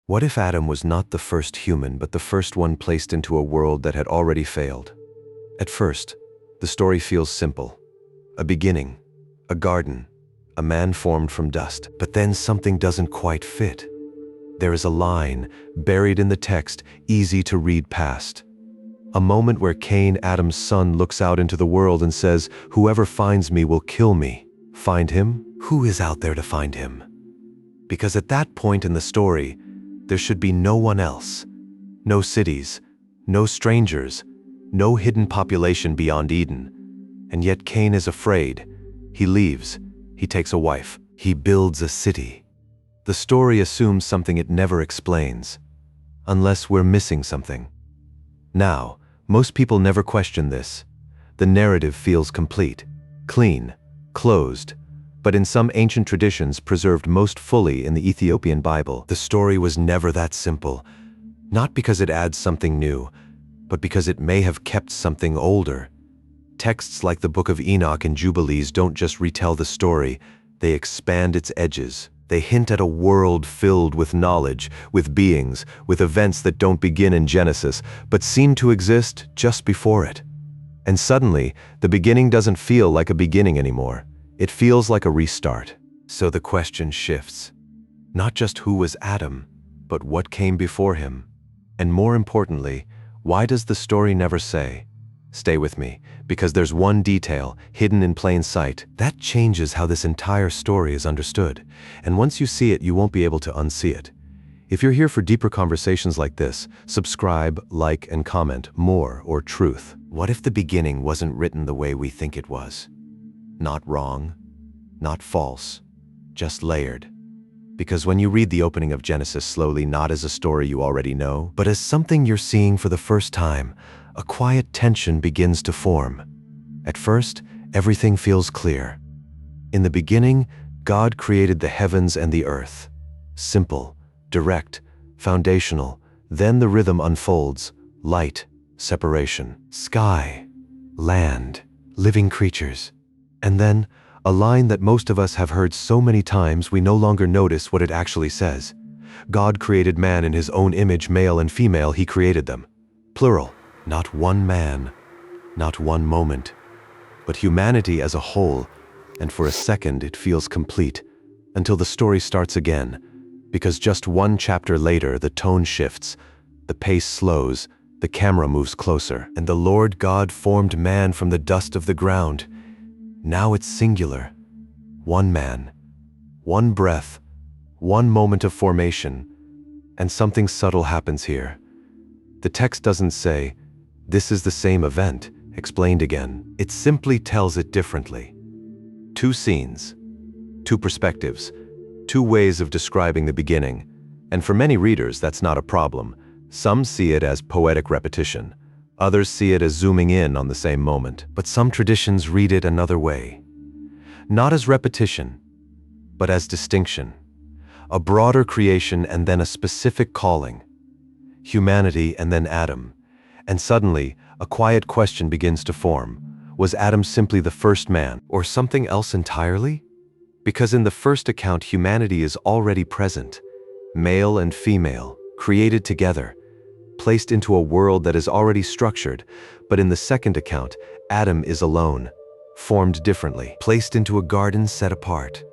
What if Adam was not the first human, but the first one placed into a world that had already failed? At first, the story feels simple. A beginning, a garden, a man formed from dust. But then something doesn't quite fit. There is a line, buried in the text, easy to read past. A moment where Cain, Adam's son, looks out into the world and says, "Whoever finds me will kill me." Find him? Who is out there to find him? Because at that point in the story, there should be no one else. No cities, no strangers, no hidden population beyond Eden. And yet Cain is afraid. He leaves. He takes a wife. He builds a city. The story assumes something it never explains, unless we're missing something. Now, most people never question this. The narrative feels complete, clean, closed, but in some ancient traditions preserved most fully in the Ethiopian Bible, the story was never that simple. Not because it adds something new, but because it may have kept something older. Texts like the Book of Enoch and Jubilees don't just retell the story, they expand its edges. They hint at a world filled with knowledge, with beings, with events that don't begin in Genesis, but seem to exist just before it. And suddenly, the beginning doesn't feel like a beginning anymore. It feels like a restart. So the question shifts. Not just who was Adam, but what came before him. And more importantly, why does the story never say? Stay with me, because there's one detail, hidden in plain sight, that changes how this entire story is understood. And once you see it, you won't be able to unsee it. If you're here for deeper conversations like this, subscribe, like, and comment more or truth. What if the beginning wasn't written the way we think it was? Not wrong, not false, just layered. Because when you read the opening of Genesis slowly, not as a story you already know, but as something you're seeing for the first time, a quiet tension begins to form. At first, everything feels clear. In the beginning, God created the heavens and the earth. Simple, direct, foundational. Then the rhythm unfolds. Light, separation, sky, land, living creatures. And then, a line that most of us have heard so many times we no longer notice what it actually says. God created man in his own image, male and female, he created them. Plural. Not one man, not one moment, but humanity as a whole, and for a second it feels complete, until the story starts again, because just one chapter later the tone shifts, the pace slows, the camera moves closer, and the Lord God formed man from the dust of the ground. Now it's singular. One man, one breath, one moment of formation, and something subtle happens here. The text doesn't say, "This is the same event, explained again." It simply tells it differently. Two scenes, two perspectives, two ways of describing the beginning. And for many readers, that's not a problem. Some see it as poetic repetition. Others see it as zooming in on the same moment. But some traditions read it another way. Not as repetition, but as distinction. A broader creation and then a specific calling. Humanity and then Adam. And suddenly, a quiet question begins to form. Was Adam simply the first man, or something else entirely? Because in the first account, humanity is already present, male and female, created together, placed into a world that is already structured. But in the second account, Adam is alone, formed differently, placed into a garden set apart.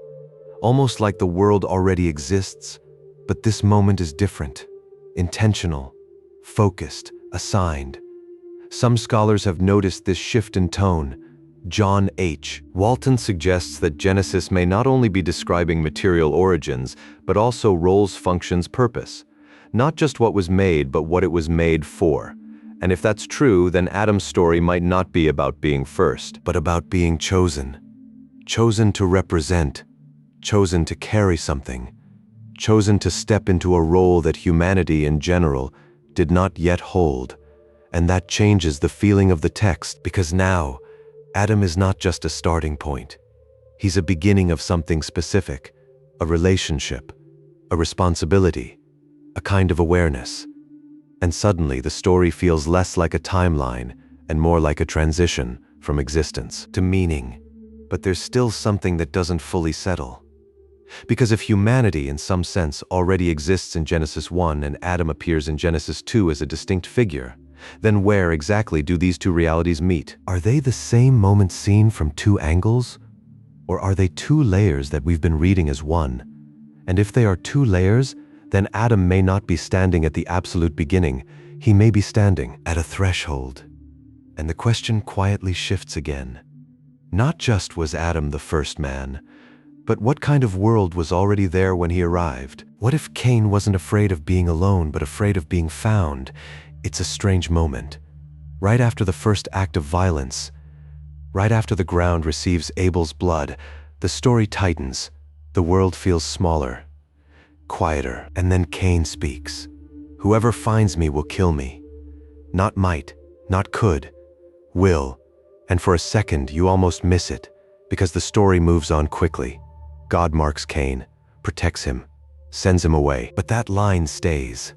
Almost like the world already exists, but this moment is different, intentional, focused, assigned. Some scholars have noticed this shift in tone. John H. Walton suggests that Genesis may not only be describing material origins, but also roles, functions, purpose. Not just what was made, but what it was made for. And if that's true, then Adam's story might not be about being first, but about being chosen. Chosen to represent, chosen to carry something, chosen to step into a role that humanity in general did not yet hold. And that changes the feeling of the text, because now, Adam is not just a starting point. He's a beginning of something specific, a relationship, a responsibility, a kind of awareness. And suddenly the story feels less like a timeline and more like a transition from existence to meaning. But there's still something that doesn't fully settle. Because if humanity, in some sense, already exists in Genesis 1 and Adam appears in Genesis 2 as a distinct figure, then where exactly do these two realities meet? Are they the same moment seen from two angles? Or are they two layers that we've been reading as one? And if they are two layers, then Adam may not be standing at the absolute beginning, he may be standing at a threshold. And the question quietly shifts again. Not just was Adam the first man, but what kind of world was already there when he arrived? What if Cain wasn't afraid of being alone, but afraid of being found? It's a strange moment. Right after the first act of violence, right after the ground receives Abel's blood, the story tightens. The world feels smaller, quieter, and then Cain speaks. Whoever finds me will kill me. Not might, not could, will. And for a second, you almost miss it, because the story moves on quickly. God marks Cain, protects him, sends him away. But that line stays.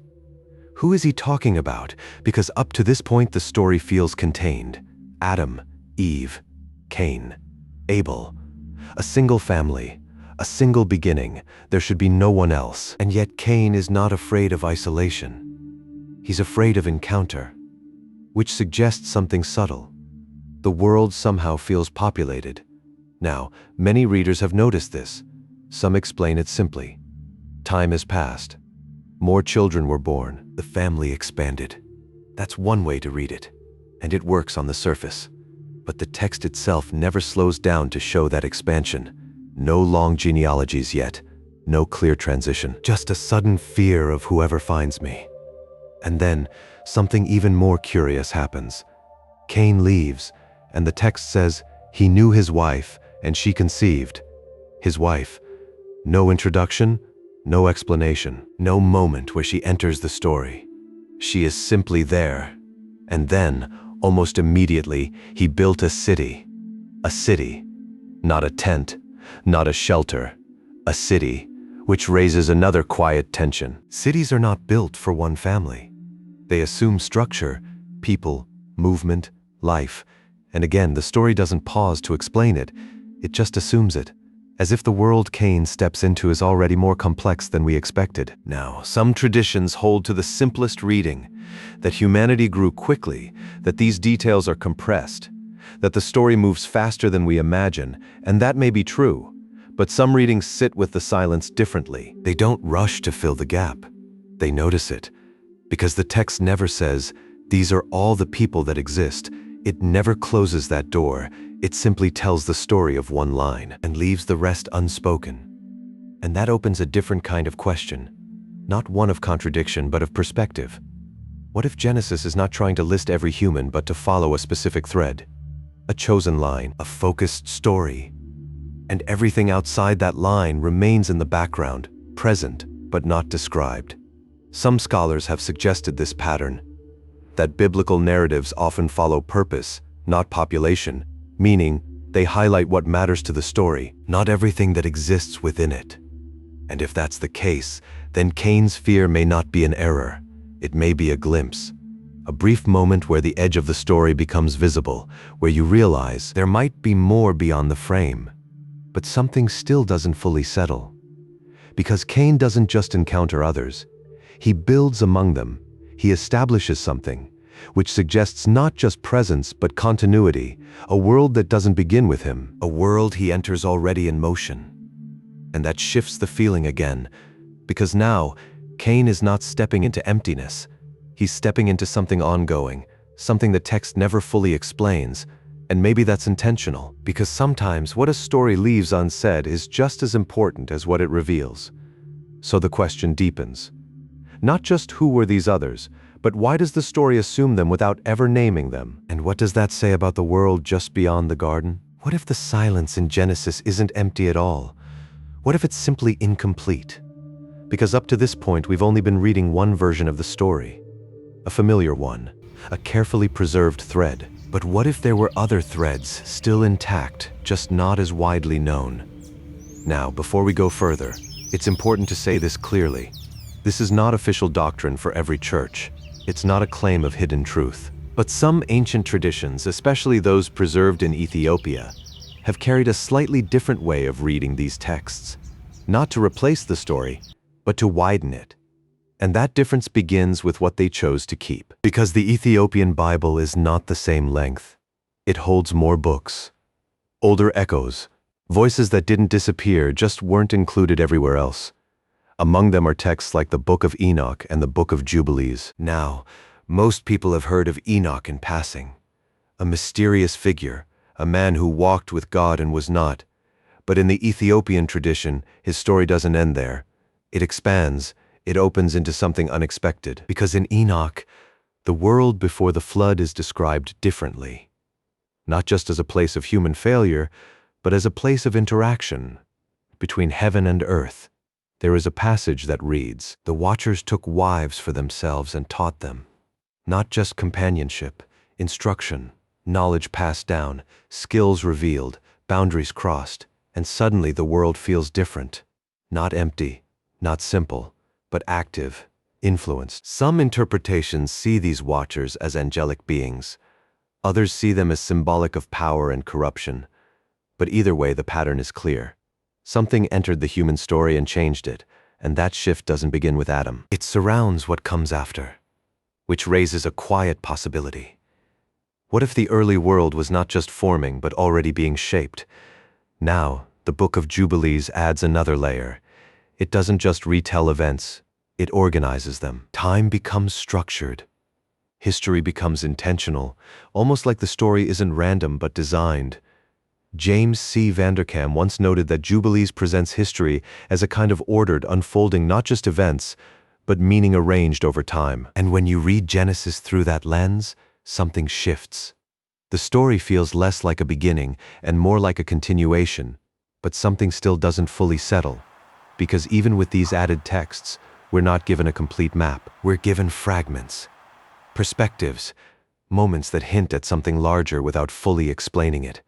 Who is he talking about? Because up to this point, the story feels contained. Adam, Eve, Cain, Abel. A single family, a single beginning. There should be no one else. And yet Cain is not afraid of isolation. He's afraid of encounter, which suggests something subtle. The world somehow feels populated. Now, many readers have noticed this. Some explain it simply. Time has passed. More children were born. The family expanded. That's one way to read it, and it works on the surface. But the text itself never slows down to show that expansion. No long genealogies yet, no clear transition, just a sudden fear of whoever finds me. And then, something even more curious happens. Cain leaves, and the text says, he knew his wife, and she conceived. His wife. No introduction, no explanation, no moment where she enters the story. She is simply there. And then, almost immediately, he built a city. A city. Not a tent, not a shelter. A city, which raises another quiet tension. Cities are not built for one family. They assume structure, people, movement, life. And again, the story doesn't pause to explain it. It just assumes it, as if the world Cain steps into is already more complex than we expected. Now, some traditions hold to the simplest reading, that humanity grew quickly, that these details are compressed, that the story moves faster than we imagine, and that may be true. But some readings sit with the silence differently. They don't rush to fill the gap. They notice it, because the text never says, these are all the people that exist. It never closes that door. It simply tells the story of one line and leaves the rest unspoken. And that opens a different kind of question, not one of contradiction, but of perspective. What if Genesis is not trying to list every human, but to follow a specific thread, a chosen line, a focused story? And everything outside that line remains in the background, present, but not described. Some scholars have suggested this pattern, that biblical narratives often follow purpose, not population, meaning they highlight what matters to the story, not everything that exists within it. And if that's the case, then Cain's fear may not be an error. It may be a glimpse, a brief moment where the edge of the story becomes visible, where you realize there might be more beyond the frame. But something still doesn't fully settle. Because Cain doesn't just encounter others, he builds among them. He establishes something, which suggests not just presence but continuity, a world that doesn't begin with him, a world he enters already in motion. And that shifts the feeling again, because now, Cain is not stepping into emptiness. He's stepping into something ongoing, something the text never fully explains, and maybe that's intentional, because sometimes what a story leaves unsaid is just as important as what it reveals. So the question deepens. Not just who were these others, but why does the story assume them without ever naming them? And what does that say about the world just beyond the garden? What if the silence in Genesis isn't empty at all? What if it's simply incomplete? Because up to this point, we've only been reading one version of the story, a familiar one, a carefully preserved thread. But what if there were other threads still intact, just not as widely known? Now, before we go further, it's important to say this clearly. This is not official doctrine for every church. It's not a claim of hidden truth. But some ancient traditions, especially those preserved in Ethiopia, have carried a slightly different way of reading these texts. not to replace the story, but to widen it. And that difference begins with what they chose to keep. Because the Ethiopian Bible is not the same length. It holds more books, older echoes, voices that didn't disappear, just weren't included everywhere else. Among them are texts like the Book of Enoch and the Book of Jubilees. Now, most people have heard of Enoch in passing. A mysterious figure, a man who walked with God and was not. But in the Ethiopian tradition, his story doesn't end there. It expands, it opens into something unexpected. Because in Enoch, the world before the flood is described differently. Not just as a place of human failure, but as a place of interaction between heaven and earth. There is a passage that reads, "The watchers took wives for themselves and taught them." Not just companionship, instruction, knowledge passed down, skills revealed, boundaries crossed, and suddenly the world feels different. Not empty, not simple, but active, influenced. Some interpretations see these watchers as angelic beings. Others see them as symbolic of power and corruption. But either way, the pattern is clear. Something entered the human story and changed it, and that shift doesn't begin with Adam. It surrounds what comes after, which raises a quiet possibility. What if the early world was not just forming, but already being shaped? Now, the Book of Jubilees adds another layer. It doesn't just retell events, it organizes them. Time becomes structured. History becomes intentional, almost like the story isn't random but designed. James C. Vanderkam once noted that Jubilees presents history as a kind of ordered unfolding, not just events, but meaning arranged over time. And when you read Genesis through that lens, something shifts. The story feels less like a beginning and more like a continuation, but something still doesn't fully settle. Because even with these added texts, we're not given a complete map. We're given fragments, perspectives, moments that hint at something larger without fully explaining it.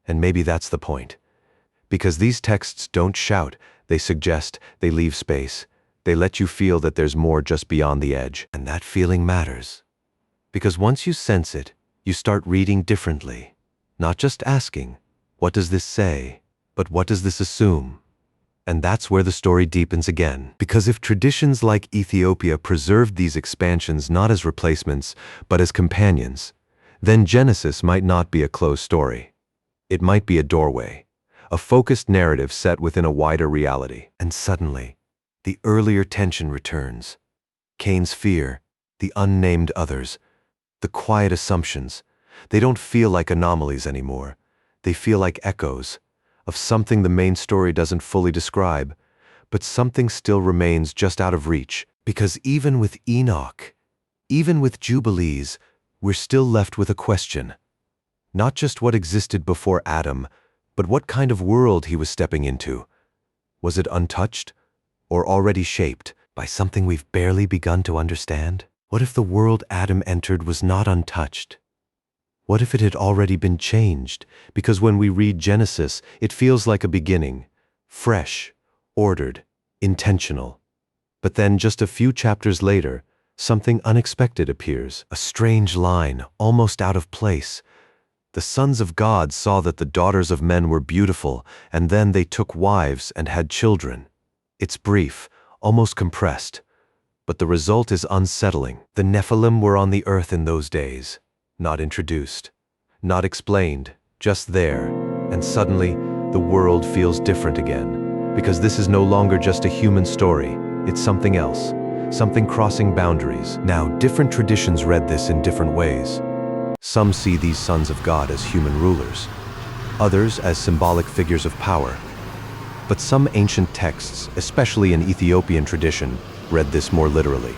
And maybe that's the point. Because these texts don't shout, they suggest, they leave space. They let you feel that there's more just beyond the edge. And that feeling matters. Because once you sense it, you start reading differently. Not just asking, what does this say? But what does this assume? And that's where the story deepens again. Because if traditions like Ethiopia preserved these expansions not as replacements, but as companions, then Genesis might not be a closed story. It might be a doorway, a focused narrative set within a wider reality. And suddenly, the earlier tension returns. Cain's fear, the unnamed others, the quiet assumptions. They don't feel like anomalies anymore. They feel like echoes of something the main story doesn't fully describe, but something still remains just out of reach. Because even with Enoch, even with Jubilees, we're still left with a question. Not just what existed before Adam, but what kind of world he was stepping into. Was it untouched, or already shaped by something we've barely begun to understand? What if the world Adam entered was not untouched? What if it had already been changed? Because when we read Genesis, it feels like a beginning, fresh, ordered, intentional. But then just a few chapters later, something unexpected appears, a strange line, almost out of place. The sons of God saw that the daughters of men were beautiful, and then they took wives and had children. It's brief, almost compressed, but the result is unsettling. The Nephilim were on the earth in those days, not introduced, not explained, just there, and suddenly the world feels different again, because this is no longer just a human story, it's something else, something crossing boundaries. Now, different traditions read this in different ways. Some see these sons of God as human rulers, others as symbolic figures of power. But some ancient texts, especially in Ethiopian tradition, read this more literally.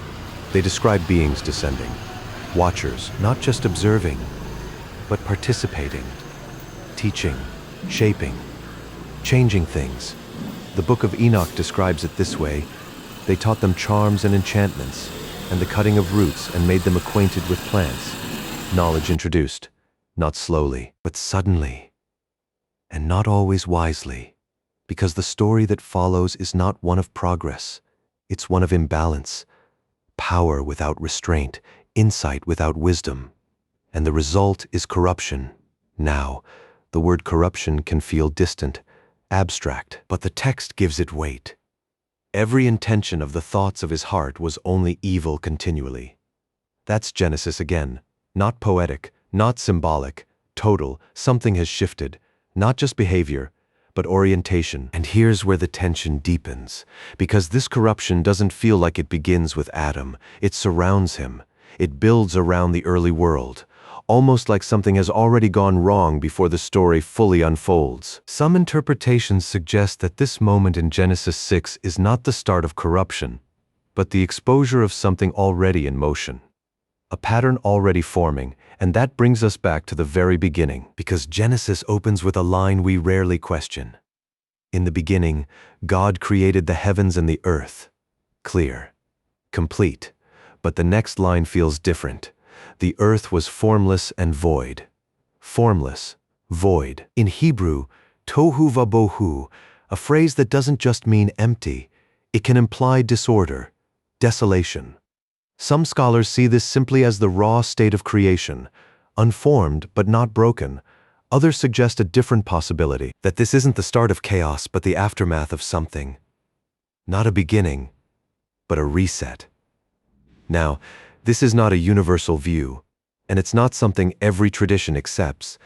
They describe beings descending, watchers, not just observing, but participating, teaching, shaping, changing things. The Book of Enoch describes it this way: they taught them charms and enchantments, and the cutting of roots, and made them acquainted with plants. Knowledge introduced, not slowly, but suddenly, and not always wisely, because the story that follows is not one of progress, it's one of imbalance, power without restraint, insight without wisdom, and the result is corruption. Now, the word corruption can feel distant, abstract, but the text gives it weight. Every intention of the thoughts of his heart was only evil continually. That's Genesis again, not poetic, not symbolic, total. Something has shifted, not just behavior, but orientation. And here's where the tension deepens, because this corruption doesn't feel like it begins with Adam. It surrounds him. It builds around the early world, almost like something has already gone wrong before the story fully unfolds. Some interpretations suggest that this moment in Genesis 6 is not the start of corruption, but the exposure of something already in motion. A pattern already forming, and that brings us back to the very beginning, because Genesis opens with a line we rarely question. In the beginning, God created the heavens and the earth. Clear. Complete. But the next line feels different. The earth was formless and void. Formless, void. In Hebrew, tohu vabohu, a phrase that doesn't just mean empty. It can imply disorder, desolation. Some scholars see this simply as the raw state of creation, unformed but not broken. Others suggest a different possibility, that this isn't the start of chaos but the aftermath of something. Not a beginning, but a reset. Now, this is not a universal view, and it's not something every tradition accepts,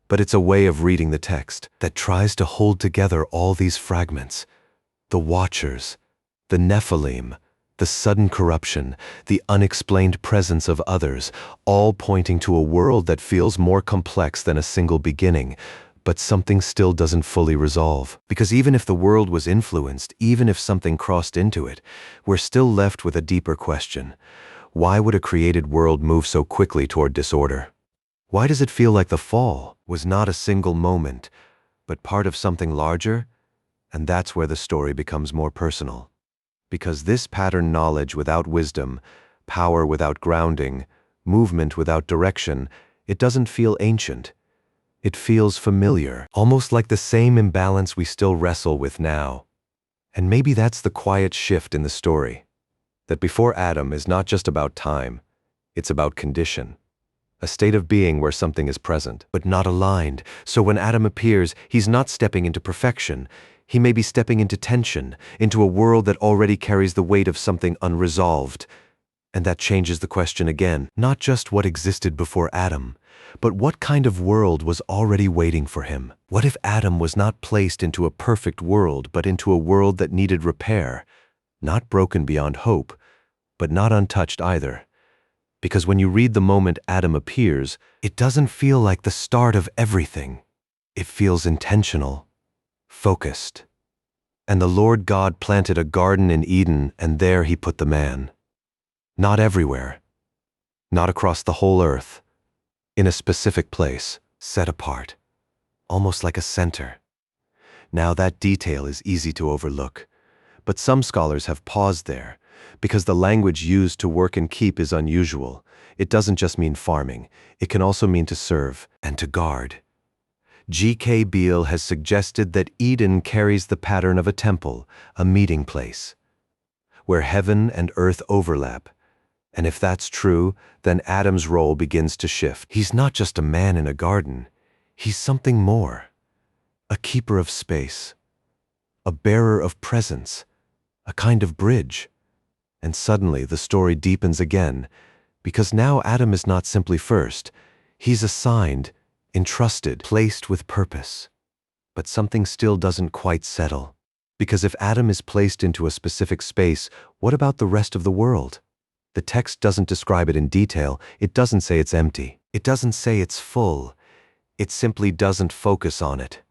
but it's a way of reading the text that tries to hold together all these fragments. The Watchers, the Nephilim, the sudden corruption, the unexplained presence of others, all pointing to a world that feels more complex than a single beginning, but something still doesn't fully resolve. Because even if the world was influenced, even if something crossed into it, we're still left with a deeper question. Why would a created world move so quickly toward disorder? Why does it feel like the fall was not a single moment, but part of something larger? And that's where the story becomes more personal. Because this pattern knowledge without wisdom, power without grounding, movement without direction, it doesn't feel ancient. It feels familiar, almost like the same imbalance we still wrestle with now. And maybe that's the quiet shift in the story. That before Adam is not just about time, it's about condition. A state of being where something is present, but not aligned. So when Adam appears, he's not stepping into perfection. He may be stepping into tension, into a world that already carries the weight of something unresolved. And that changes the question again, not just what existed before Adam, but what kind of world was already waiting for him? What if Adam was not placed into a perfect world, but into a world that needed repair? Not broken beyond hope, but not untouched either. Because when you read the moment Adam appears, it doesn't feel like the start of everything. It feels intentional, focused. And the Lord God planted a garden in Eden, and there he put the man. Not everywhere, not across the whole earth, in a specific place, set apart, almost like a center. Now that detail is easy to overlook. But some scholars have paused there, because the language used to work and keep is unusual. It doesn't just mean farming, it can also mean to serve and to guard. G.K. Beale has suggested that Eden carries the pattern of a temple, a meeting place, where heaven and earth overlap. And if that's true, then Adam's role begins to shift. He's not just a man in a garden, he's something more. A keeper of space, a bearer of presence, a kind of bridge. And suddenly the story deepens again, because now Adam is not simply first. He's assigned, entrusted, placed with purpose. But something still doesn't quite settle. Because if Adam is placed into a specific space, what about the rest of the world? The text doesn't describe it in detail. It doesn't say it's empty. It doesn't say it's full. It simply doesn't focus on it.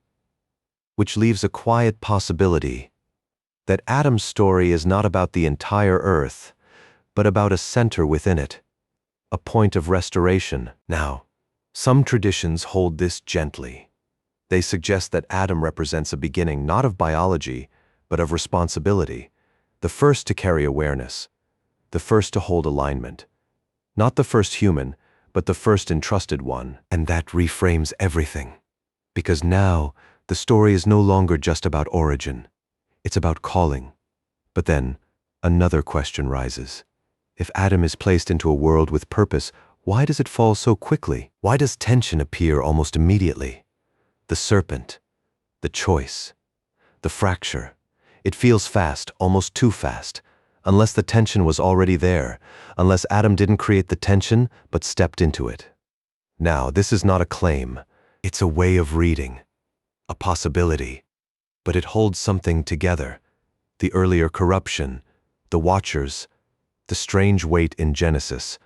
Which leaves a quiet possibility that Adam's story is not about the entire earth, but about a center within it, a point of restoration. Now, some traditions hold this gently. They suggest that Adam represents a beginning not of biology, but of responsibility, the first to carry awareness, the first to hold alignment. Not the first human, but the first entrusted one. And that reframes everything. Because now, the story is no longer just about origin. It's about calling. But then, another question rises. If Adam is placed into a world with purpose, why does it fall so quickly? Why does tension appear almost immediately? The serpent, the choice, the fracture. It feels fast, almost too fast, unless the tension was already there, unless Adam didn't create the tension but stepped into it. Now, this is not a claim. It's a way of reading, a possibility. But it holds something together. The earlier corruption, the Watchers, the strange weight in Genesis,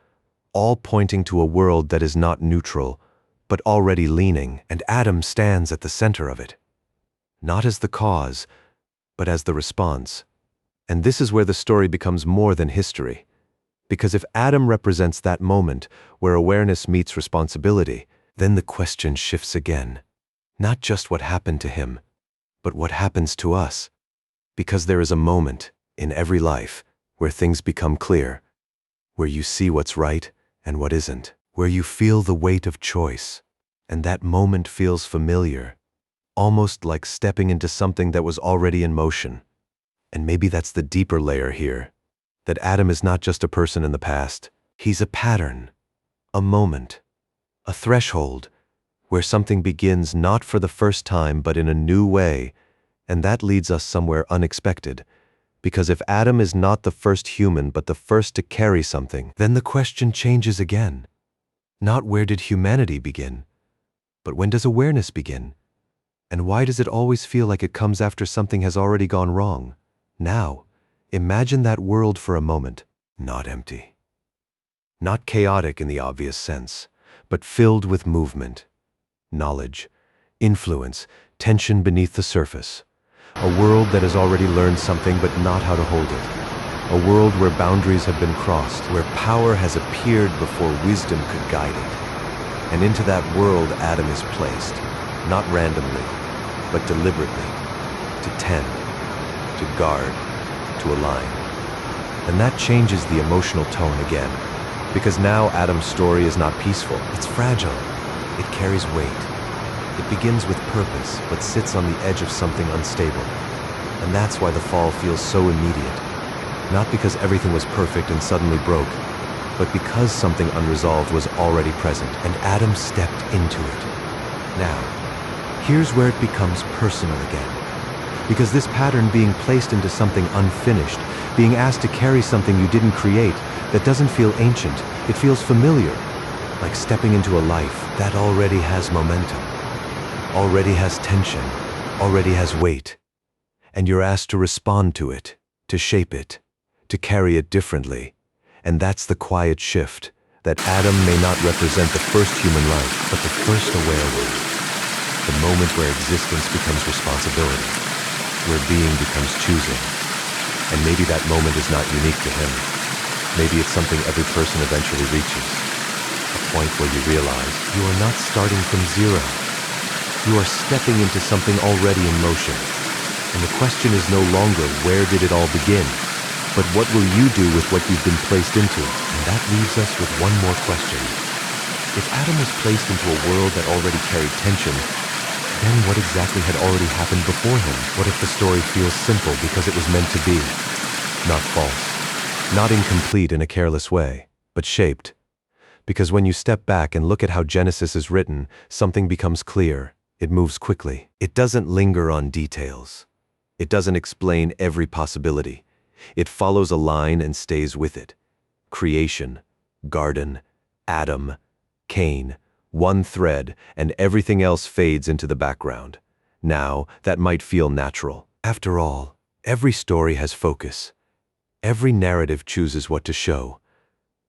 all pointing to a world that is not neutral, but already leaning, and Adam stands at the center of it. Not as the cause, but as the response. And this is where the story becomes more than history. Because if Adam represents that moment where awareness meets responsibility, then the question shifts again. Not just what happened to him, but what happens to us. Because there is a moment in every life where things become clear, where you see what's right and what isn't, where you feel the weight of choice, and that moment feels familiar, almost like stepping into something that was already in motion. And maybe that's the deeper layer here, that Adam is not just a person in the past, he's a pattern, a moment, a threshold, where something begins not for the first time but in a new way, and that leads us somewhere unexpected. Because if Adam is not the first human but the first to carry something, then the question changes again. Not where did humanity begin, but when does awareness begin? And why does it always feel like it comes after something has already gone wrong? Now, imagine that world for a moment, not empty. Not chaotic in the obvious sense, but filled with movement, knowledge, influence, tension beneath the surface. A world that has already learned something but not how to hold it. A world where boundaries have been crossed, where power has appeared before wisdom could guide it. And into that world Adam is placed, not randomly, but deliberately, to tend, to guard, to align. And that changes the emotional tone again, because now Adam's story is not peaceful, it's fragile, it carries weight. It begins with purpose, but sits on the edge of something unstable. And that's why the fall feels so immediate. Not because everything was perfect and suddenly broke, but because something unresolved was already present, and Adam stepped into it. Now, here's where it becomes personal again. Because this pattern being placed into something unfinished, being asked to carry something you didn't create, that doesn't feel ancient, it feels familiar, like stepping into a life that already has momentum. Already has tension, already has weight, and you're asked to respond to it, to shape it, to carry it differently. And that's the quiet shift, that Adam may not represent the first human life, but the first aware one. The moment where existence becomes responsibility, where being becomes choosing. And maybe that moment is not unique to him. Maybe it's something every person eventually reaches. A point where you realize you are not starting from zero. You are stepping into something already in motion. And the question is no longer where did it all begin, but what will you do with what you've been placed into? And that leaves us with one more question. If Adam was placed into a world that already carried tension, then what exactly had already happened before him? What if the story feels simple because it was meant to be? Not false, not incomplete in a careless way, but shaped. Because when you step back and look at how Genesis is written, something becomes clear. It moves quickly. It doesn't linger on details. It doesn't explain every possibility. It follows a line and stays with it. Creation, garden, Adam, Cain, one thread, and everything else fades into the background. Now, that might feel natural. After all, every story has focus. Every narrative chooses what to show.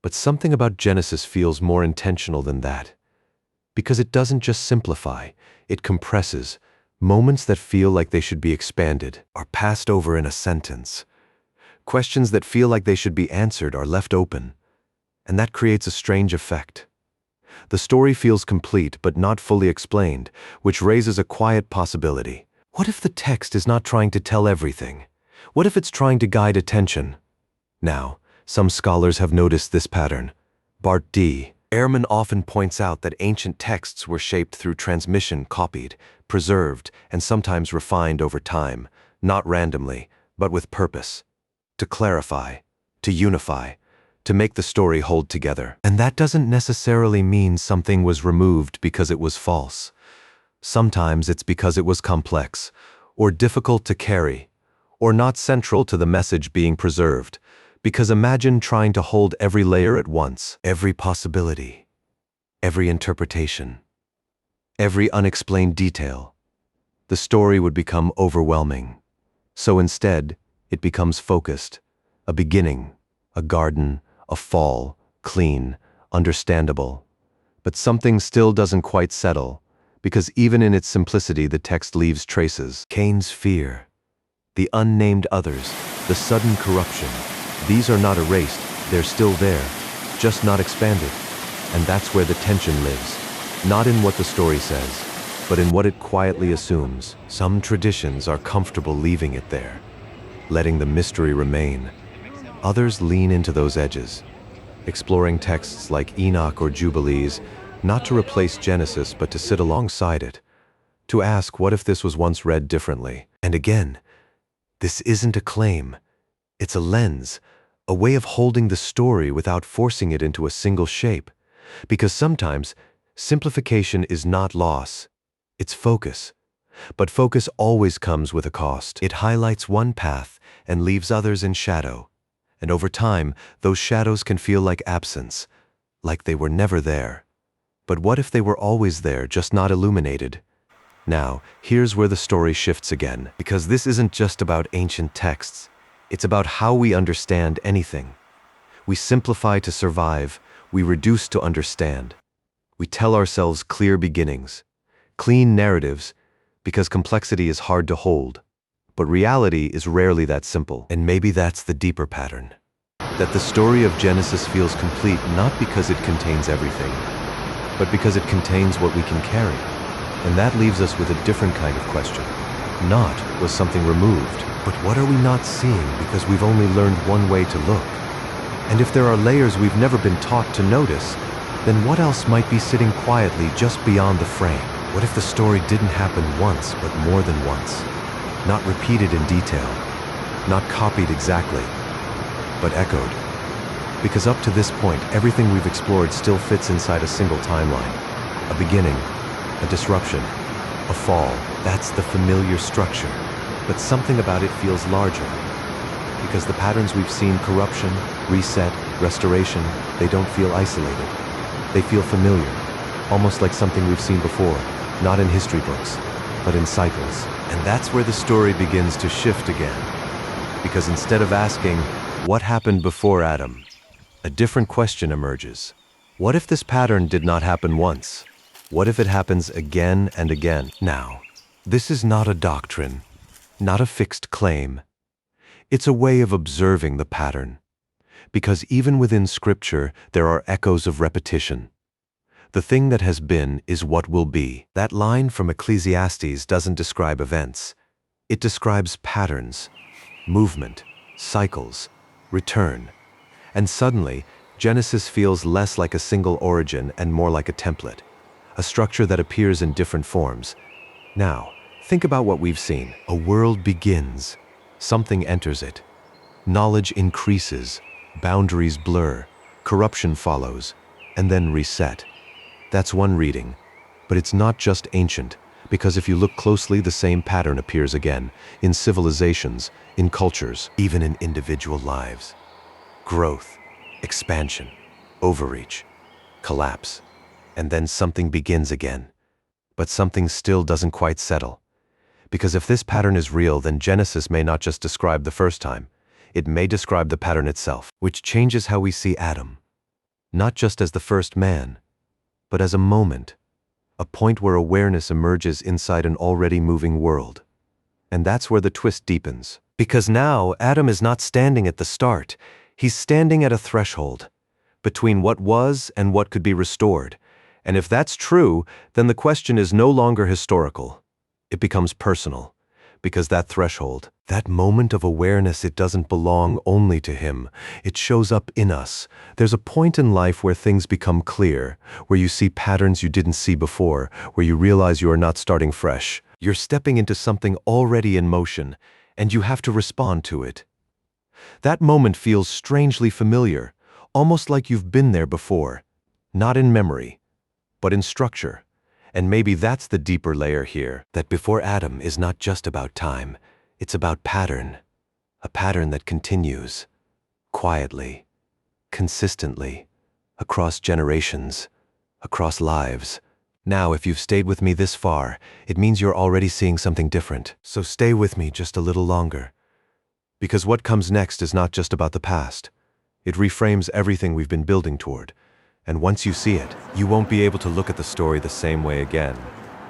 But something about Genesis feels more intentional than that. Because it doesn't just simplify, it compresses. Moments that feel like they should be expanded are passed over in a sentence. Questions that feel like they should be answered are left open. And that creates a strange effect. The story feels complete but not fully explained, which raises a quiet possibility. What if the text is not trying to tell everything? What if it's trying to guide attention? Now, some scholars have noticed this pattern. Bart D. Ehrman often points out that ancient texts were shaped through transmission, copied, preserved, and sometimes refined over time, not randomly, but with purpose. To clarify, to unify, to make the story hold together. And that doesn't necessarily mean something was removed because it was false. Sometimes it's because it was complex, or difficult to carry, or not central to the message being preserved, because imagine trying to hold every layer at once, every possibility, every interpretation, every unexplained detail. The story would become overwhelming. So instead, it becomes focused, a beginning, a garden, a fall, clean, understandable. But something still doesn't quite settle, because even in its simplicity the text leaves traces. Cain's fear, the unnamed others, the sudden corruption. These are not erased, they're still there, just not expanded. And that's where the tension lives, not in what the story says, but in what it quietly assumes. Some traditions are comfortable leaving it there, letting the mystery remain. Others lean into those edges, exploring texts like Enoch or Jubilees, not to replace Genesis but to sit alongside it, to ask what if this was once read differently. And again, this isn't a claim, it's a lens, a way of holding the story without forcing it into a single shape. Because sometimes, simplification is not loss, it's focus. But focus always comes with a cost. It highlights one path and leaves others in shadow. And over time, those shadows can feel like absence, like they were never there. But what if they were always there, just not illuminated? Now, here's where the story shifts again, because this isn't just about ancient texts. It's about how we understand anything. We simplify to survive, we reduce to understand. We tell ourselves clear beginnings, clean narratives, because complexity is hard to hold. But reality is rarely that simple, and maybe that's the deeper pattern. That the story of Genesis feels complete not because it contains everything, but because it contains what we can carry. And that leaves us with a different kind of question. Not, was something removed, but what are we not seeing because we've only learned one way to look? And if there are layers we've never been taught to notice, then what else might be sitting quietly just beyond the frame? What if the story didn't happen once, but more than once? Not repeated in detail, not copied exactly, but echoed. Because up to this point, everything we've explored still fits inside a single timeline. A beginning, a disruption, a fall. That's the familiar structure. But something about it feels larger. Because the patterns we've seen, corruption, reset, restoration, they don't feel isolated. They feel familiar, almost like something we've seen before, not in history books, but in cycles. And that's where the story begins to shift again. Because instead of asking, what happened before Adam? A different question emerges. What if this pattern did not happen once? What if it happens again and again? Now, this is not a doctrine, not a fixed claim. It's a way of observing the pattern. Because even within Scripture, there are echoes of repetition. The thing that has been is what will be. That line from Ecclesiastes doesn't describe events. It describes patterns, movement, cycles, return. And suddenly, Genesis feels less like a single origin and more like a template, a structure that appears in different forms. Now, think about what we've seen. A world begins, something enters it. Knowledge increases, boundaries blur, corruption follows, and then reset. That's one reading, but it's not just ancient, because if you look closely, the same pattern appears again, in civilizations, in cultures, even in individual lives. Growth, expansion, overreach, collapse, and then something begins again. But something still doesn't quite settle. Because if this pattern is real, then Genesis may not just describe the first time, it may describe the pattern itself, which changes how we see Adam. Not just as the first man, but as a moment, a point where awareness emerges inside an already moving world. And that's where the twist deepens. Because now, Adam is not standing at the start, he's standing at a threshold, between what was and what could be restored. And if that's true, then the question is no longer historical. It becomes personal. Because that threshold, that moment of awareness, it doesn't belong only to him. It shows up in us. There's a point in life where things become clear, where you see patterns you didn't see before, where you realize you are not starting fresh. You're stepping into something already in motion, and you have to respond to it. That moment feels strangely familiar, almost like you've been there before, not in memory, but in structure. And maybe that's the deeper layer here, that before Adam is not just about time, it's about pattern. A pattern that continues, quietly, consistently, across generations, across lives. Now, if you've stayed with me this far, it means you're already seeing something different. So stay with me just a little longer. Because what comes next is not just about the past. It reframes everything we've been building toward. And once you see it, you won't be able to look at the story the same way again.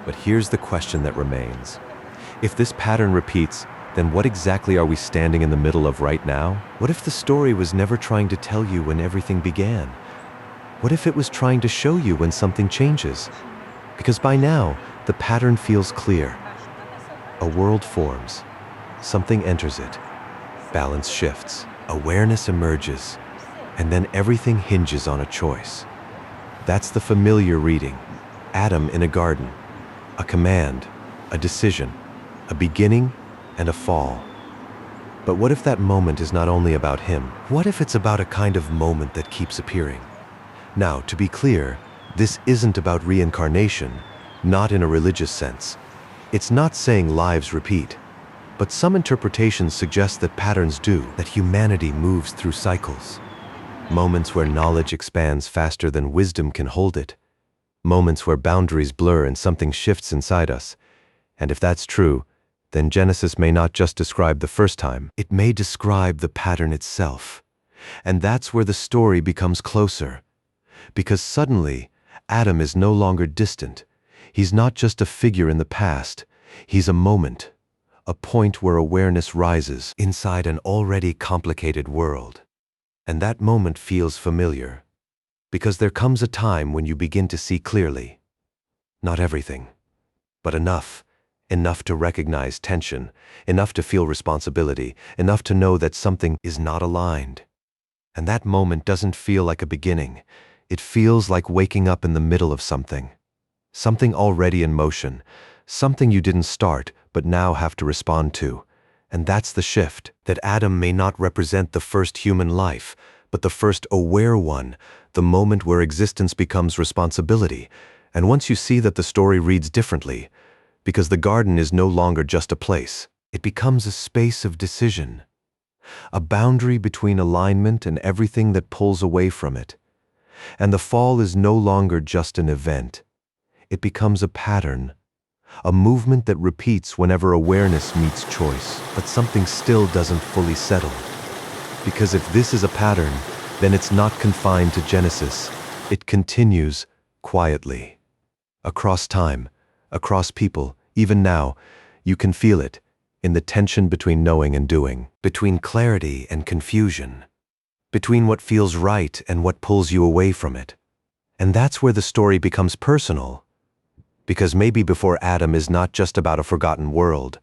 But here's the question that remains. If this pattern repeats, then what exactly are we standing in the middle of right now? What if the story was never trying to tell you when everything began? What if it was trying to show you when something changes? Because by now, the pattern feels clear. A world forms. Something enters it. Balance shifts. Awareness emerges. And then everything hinges on a choice. That's the familiar reading. Adam in a garden. A command. A decision. A beginning and a fall. But what if that moment is not only about him? What if it's about a kind of moment that keeps appearing? Now, to be clear, this isn't about reincarnation, not in a religious sense. It's not saying lives repeat, but some interpretations suggest that patterns do, that humanity moves through cycles. Moments where knowledge expands faster than wisdom can hold it. Moments where boundaries blur and something shifts inside us. And if that's true, then Genesis may not just describe the first time, it may describe the pattern itself. And that's where the story becomes closer. Because suddenly, Adam is no longer distant. He's not just a figure in the past. He's a moment, a point where awareness rises inside an already complicated world. And that moment feels familiar. Because there comes a time when you begin to see clearly. Not everything, but enough. Enough to recognize tension, enough to feel responsibility, enough to know that something is not aligned. And that moment doesn't feel like a beginning. It feels like waking up in the middle of something. Something already in motion, something you didn't start but now have to respond to. And that's the shift, that Adam may not represent the first human life, but the first aware one, the moment where existence becomes responsibility. And once you see that the story reads differently, because the garden is no longer just a place, it becomes a space of decision. A boundary between alignment and everything that pulls away from it. And the fall is no longer just an event. It becomes a pattern, a movement that repeats whenever awareness meets choice, but something still doesn't fully settle. Because if this is a pattern, then it's not confined to Genesis. It continues quietly. Across time, across people, even now, you can feel it, in the tension between knowing and doing, between clarity and confusion, between what feels right and what pulls you away from it. And that's where the story becomes personal. Because maybe before Adam is not just about a forgotten world.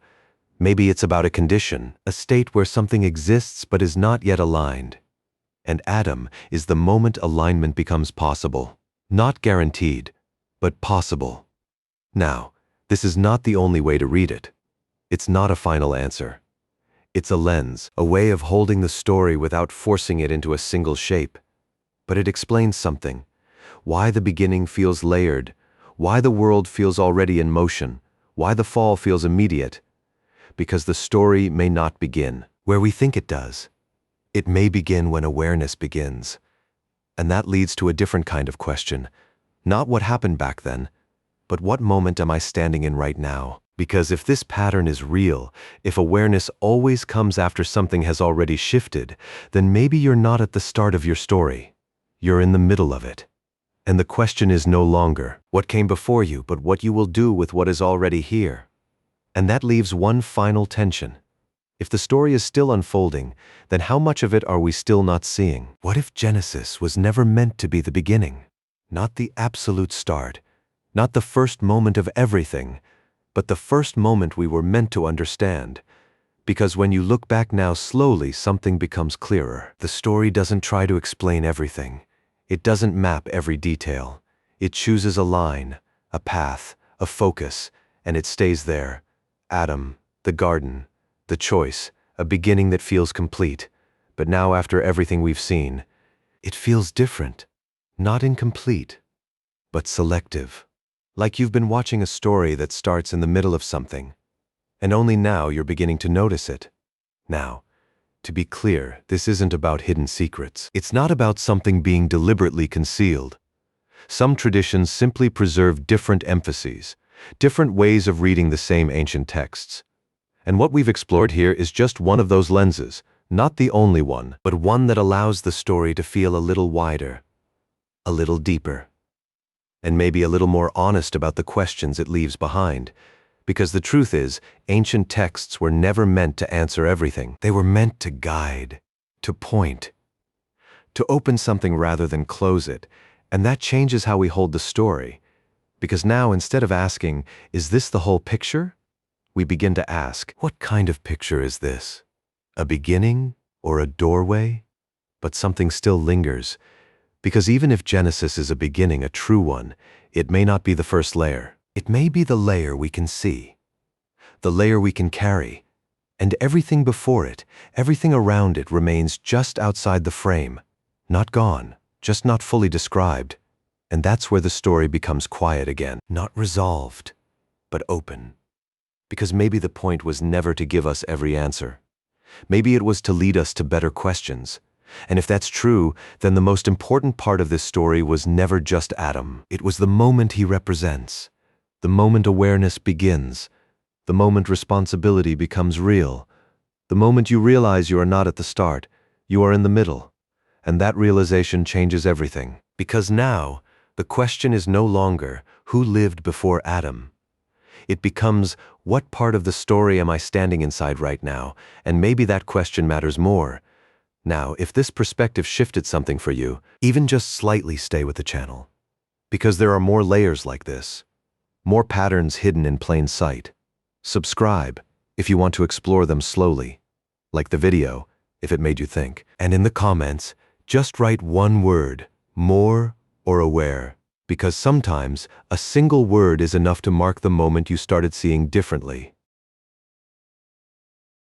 Maybe it's about a condition, a state where something exists but is not yet aligned. And Adam is the moment alignment becomes possible. Not guaranteed, but possible. Now, this is not the only way to read it. It's not a final answer. It's a lens, a way of holding the story without forcing it into a single shape. But it explains something. Why the beginning feels layered, why the world feels already in motion, why the fall feels immediate. Because the story may not begin where we think it does. It may begin when awareness begins. And that leads to a different kind of question. Not what happened back then, but what moment am I standing in right now? Because if this pattern is real, if awareness always comes after something has already shifted, then maybe you're not at the start of your story. You're in the middle of it. And the question is no longer what came before you, but what you will do with what is already here. And that leaves one final tension. If the story is still unfolding, then how much of it are we still not seeing? What if Genesis was never meant to be the beginning? Not the absolute start. Not the first moment of everything, but the first moment we were meant to understand. Because when you look back now slowly, something becomes clearer. The story doesn't try to explain everything. It doesn't map every detail. It chooses a line, a path, a focus, and it stays there. Adam, the garden, the choice, a beginning that feels complete. But now after everything we've seen, it feels different. Not incomplete, but selective. Like you've been watching a story that starts in the middle of something, and only now you're beginning to notice it. Now, to be clear, this isn't about hidden secrets. It's not about something being deliberately concealed. Some traditions simply preserve different emphases, different ways of reading the same ancient texts. And what we've explored here is just one of those lenses, not the only one, but one that allows the story to feel a little wider, a little deeper, and maybe a little more honest about the questions it leaves behind. Because the truth is, ancient texts were never meant to answer everything. They were meant to guide, to point, to open something rather than close it. And that changes how we hold the story. Because now, instead of asking, "Is this the whole picture?" we begin to ask, "What kind of picture is this? A beginning or a doorway?" But something still lingers. Because even if Genesis is a beginning, a true one, it may not be the first layer. It may be the layer we can see, the layer we can carry, and everything before it, everything around it remains just outside the frame, not gone, just not fully described. And that's where the story becomes quiet again, not resolved, but open. Because maybe the point was never to give us every answer. Maybe it was to lead us to better questions. And if that's true, then the most important part of this story was never just Adam. It was the moment he represents, the moment awareness begins, the moment responsibility becomes real, the moment you realize you are not at the start, you are in the middle. And that realization changes everything. Because now, the question is no longer, who lived before Adam? It becomes, what part of the story am I standing inside right now? And maybe that question matters more. Now, if this perspective shifted something for you, even just slightly, stay with the channel. Because there are more layers like this, more patterns hidden in plain sight. Subscribe if you want to explore them slowly. Like the video, if it made you think. And in the comments, just write one word, more or aware. Because sometimes a single word is enough to mark the moment you started seeing differently.